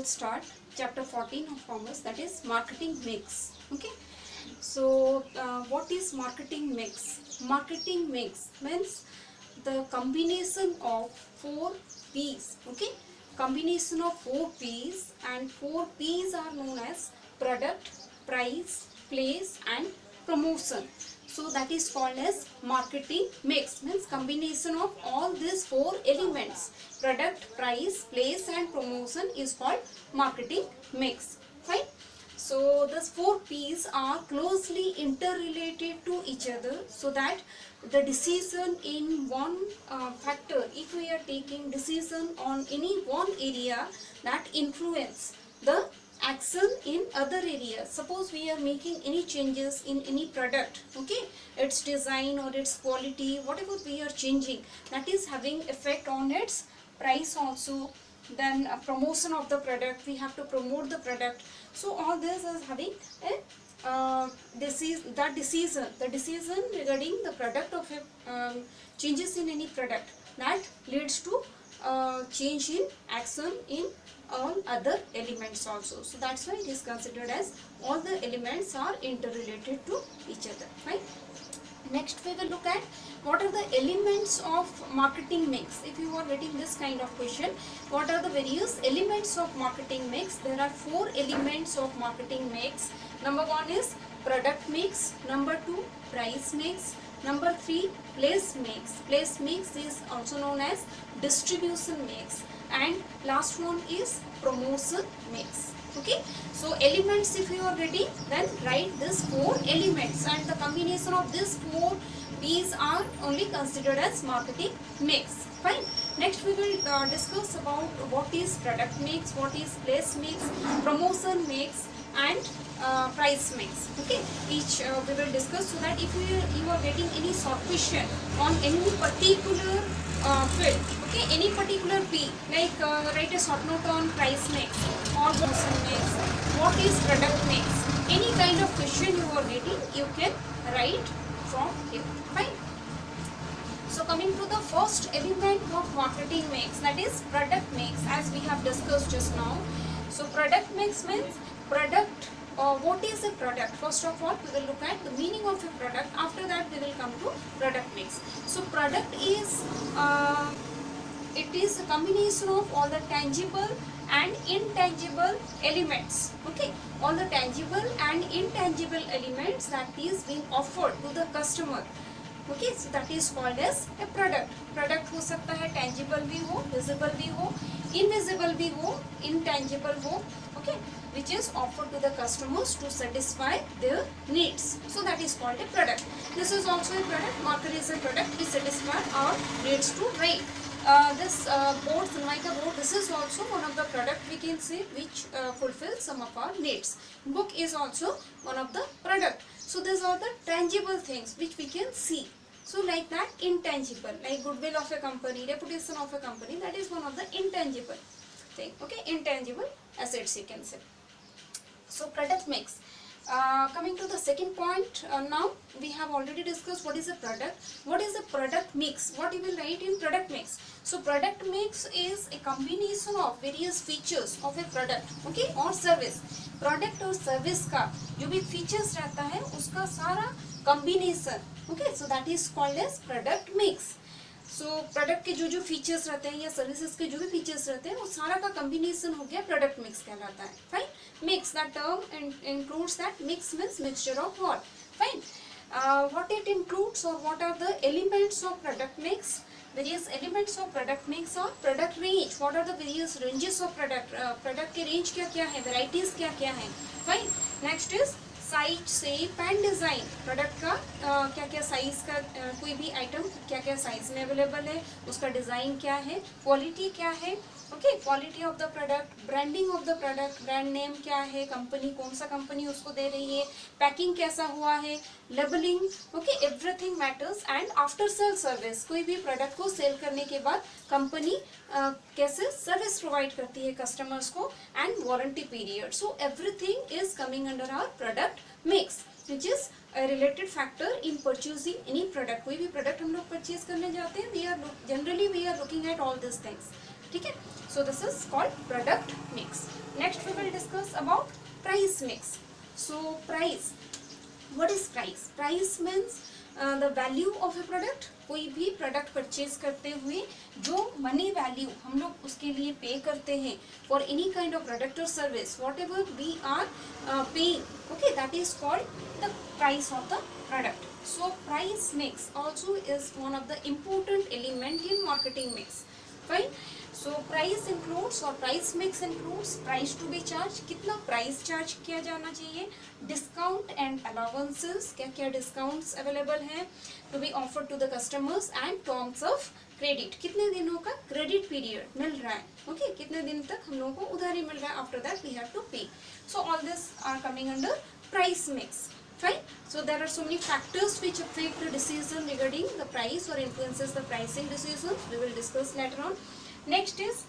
will start chapter 14 of commerce, that is marketing mix. Okay, so what is marketing mix? Marketing mix means the combination of 4 P's. Okay, combination of 4 P's, and 4 P's are known as product, price, place and promotion. So that is called as marketing mix, means combination of all these 4 elements: product, price, place and promotion is called marketing mix. Fine. So these 4 P's are closely interrelated to each other, so that the decision in one factor, if we are taking decision on any one area, that influence the action in other areas. Suppose we are making any changes in any product, okay, its design or its quality, whatever we are changing, that is having effect on its price also. Then promotion of the product, we have to promote the product. So all this is having a the decision regarding the product of a changes in any product, that leads to change in action in all other elements also. So that's why it is considered as all the elements are interrelated to each other, right? Next we will look at what are the elements of marketing mix. If you are getting this kind of question, what are the various elements of marketing mix? There are 4 elements of marketing mix. Number 1 is product mix, number 2 price mix, number 3 place mix. Place mix is also known as distribution mix, and last one is promotion mix. Okay, so elements, if you are ready, then write this 4 elements, and the combination of these 4 P's are only considered as marketing mix. Fine. Next we will discuss about what is product mix, what is place mix, promotion mix and price mix. Okay, each we will discuss, so that if you are getting any short question on any particular field, okay, any particular P, like write a short note on price mix or promotion mix, what is product mix, any kind of question you are getting, you can write from here. Fine. So coming to the first element of marketing mix, that is product mix, as we have discussed just now. So product mix means product. What is a product? First of all, we will look at the meaning of a product. After that, we will come to product mix. So product is it is a combination of all the tangible and intangible elements. Okay, all the tangible and intangible elements that is being offered to the customer. Okay, so that is called as a product. Product हो सकता है tangible भी हो, visible भी हो, invisible भी हो, intangible हो, okay, which is offered to the customers to satisfy their needs. So that is called a product. This is also a product. Marker is a product. We satisfy our needs to write. This board, Sunmaika board, this is also one of the product we can say which fulfills some of our needs. Book is also one of the product. So these are the tangible things which we can see. So like that, intangible, like goodwill of a company, reputation of a company, that is one of the intangible thing. Okay, intangible assets you can say. So product mix. Coming to the second point, now we have already discussed what is a product. What is a product mix? What you will write in product mix? So product mix is a combination of various features of a product, okay, or service. Product और service का जो भी features रहता है उसका सारा combination, okay, so that is called as product mix. So product के जो फीचर्स रहते हैं या सर्विसेज के जो भी फीचर्स रहते हैं वो सारा का कॉम्बिनेशन हो गया प्रोडक्ट मिक्स कहलाता है. Fine. Mix, that term includes that mix means mixture of what. Fine. What it includes or what are the elements of product mix? Various elements of product mix are product range. What are the various ranges of product? Product के range क्या क्या है, varieties क्या क्या है. Fine. Next is size, shape and design. Product का क्या क्या साइज का कोई भी आइटम क्या क्या साइज में अवेलेबल है, उसका डिज़ाइन क्या है, क्वालिटी क्या है, okay, quality of the product, branding of the product, brand name क्या है, कंपनी कौन सा कंपनी उसको दे रही है, पैकिंग कैसा हुआ है, labelling, okay, everything matters. And after sale service, कोई भी प्रोडक्ट को सेल करने के बाद कंपनी कैसे सर्विस प्रोवाइड करती है कस्टमर्स को, and warranty period. So everything is coming under our product mix, which is a related factor in purchasing any product. कोई भी प्रोडक्ट हम लोग परचेज करने जाते हैं, we are generally we are looking at all these things. ठीक है. So this is called product mix. Next we will discuss about price mix. So price, what is price? Price means the value of a product. कोई भी product purchase करते हुए जो money value हम लोग उसके लिए पे करते हैं for any kind of product और service, whatever we are paying, okay, that is called the price of the product. So price mix also is one of the important element in marketing mix. Fine. So price includes or price mix includes price to be charged, कितना price charge किया जाना चाहिए, discount and allowances, क्या क्या discounts available हैं to be offered to the customers, and terms of credit, कितने दिनों का credit period मिल रहा है, okay, कितने दिन तक हम लोगों को उधारी मिल रहा है, after that we have to pay. So all this are coming under price mix. Fine. So there are so many factors which affect the decision regarding the price or influences the pricing decisions. We will discuss later on. Next is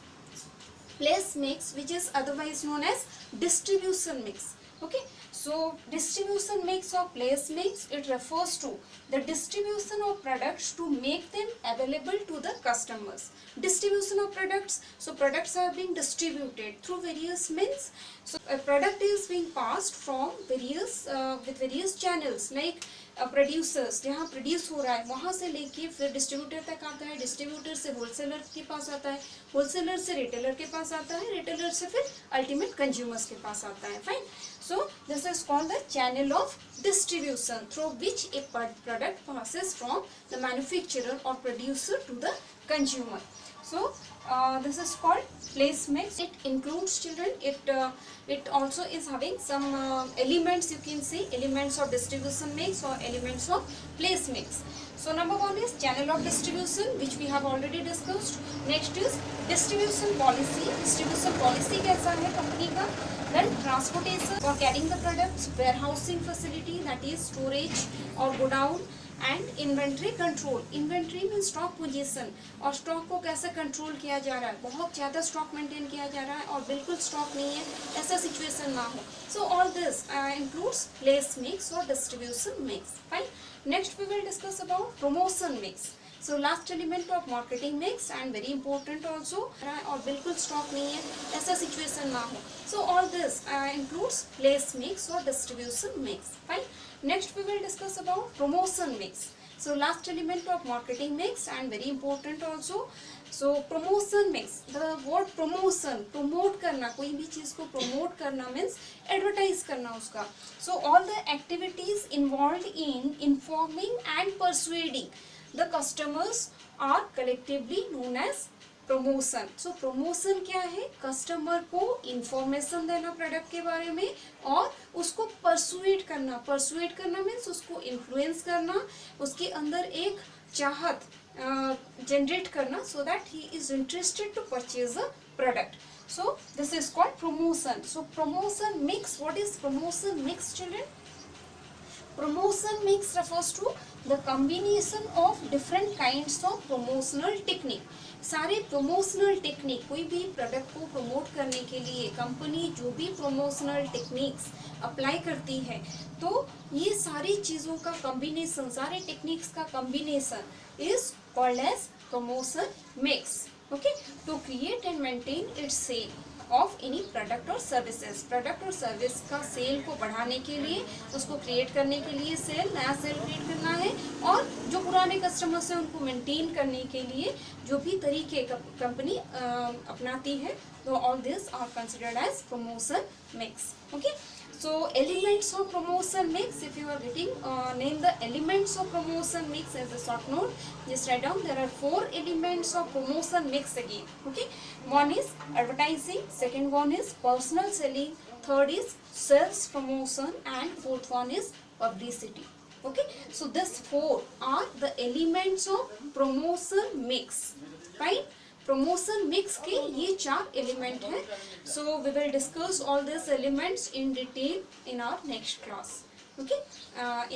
place mix, which is otherwise known as distribution mix. Okay. So distribution mix or place mix, it refers to the distribution of products to make them available to the customers. Distribution of products, so products are being distributed through various means. So a product is being passed from various with various channels, like producers, जहाँ produce हो रहा है वहाँ से लेके फिर distributor तक आता है, डिस्ट्रीब्यूटर से होलसेलर के पास आता है, होलसेलर से रिटेलर के पास आता है, रिटेलर से फिर अल्टीमेट कंज्यूमर्स के पास आता है. Fine. So this is called the channel of distribution through which a product passes from the manufacturer or producer to the consumer. So this is called place mix. It includes, children, it also is having some elements, you can say elements of distribution mix or elements of place mix. So number one is channel of distribution, which we have already discussed. Next is distribution policy. Distribution policy कैसा है company का. Then transportation for carrying the products, warehousing facility, that is storage or godown, and inventory control. Inventory means stock position, और stock को कैसे control किया जा रहा है, बहुत ज़्यादा stock maintain किया जा रहा है और बिल्कुल stock नहीं है, ऐसा situation ना हो. So all this includes place mix or distribution mix. Fine. Next we will discuss about promotion mix. So last element of marketing mix and very important also, और बिल्कुल stock नहीं है, ऐसा situation ना हो. So all this includes place mix or distribution mix. Fine. Next we will discuss about promotion mix. So last element of marketing mix and very important also. So promotion mix, the word promotion, promote करना, कोई भी चीज़ को promote करना means advertise करना उसका. So all the activities involved in informing and persuading the customers are collectively known as promotion. So promotion क्या है, customer को इंफॉर्मेशन देना प्रोडक्ट के बारे में और उसको परसुएड करना मीन्स उसको इन्फ्लुएंस करना, उसके अंदर एक चाहत जनरेट करना, so that he is interested to purchase a product. So this is called promotion. So promotion mix, what is promotion mix, children? Promotion mix refers to the combination of different kinds of promotional technique. सारे promotional technique, कोई भी product को promote करने के लिए company जो भी promotional techniques apply करती है, तो ये सारी चीज़ों का कॉम्बिनेशन, सारे टेक्निक्स का combination is called as promotion mix. Okay, to create and maintain its sale of any product और सर्विसेज. प्रोडक्ट और सर्विस का सेल को बढ़ाने के लिए, उसको क्रिएट करने के लिए नया सेल क्रिएट करना है, और जो पुराने कस्टमर्स हैं उनको मेंटेन करने के लिए जो भी तरीके कंपनी अपनाती है, तो all this are considered as promotion mix. Okay. So elements of promotion mix, if you are getting name the elements of promotion mix as a short note, just write down. There are 4 elements of promotion mix again. Okay, one is advertising, second one is personal selling, third is sales promotion, and fourth one is publicity. Okay, so these 4 are the elements of promotion mix. Fine. Promotion mix के ये 4 element हैं. So we will discuss all this elements in detail in our next class. Okay,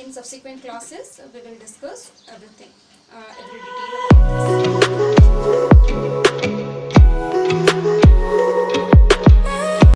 in subsequent classes we will discuss everything, every detail about this.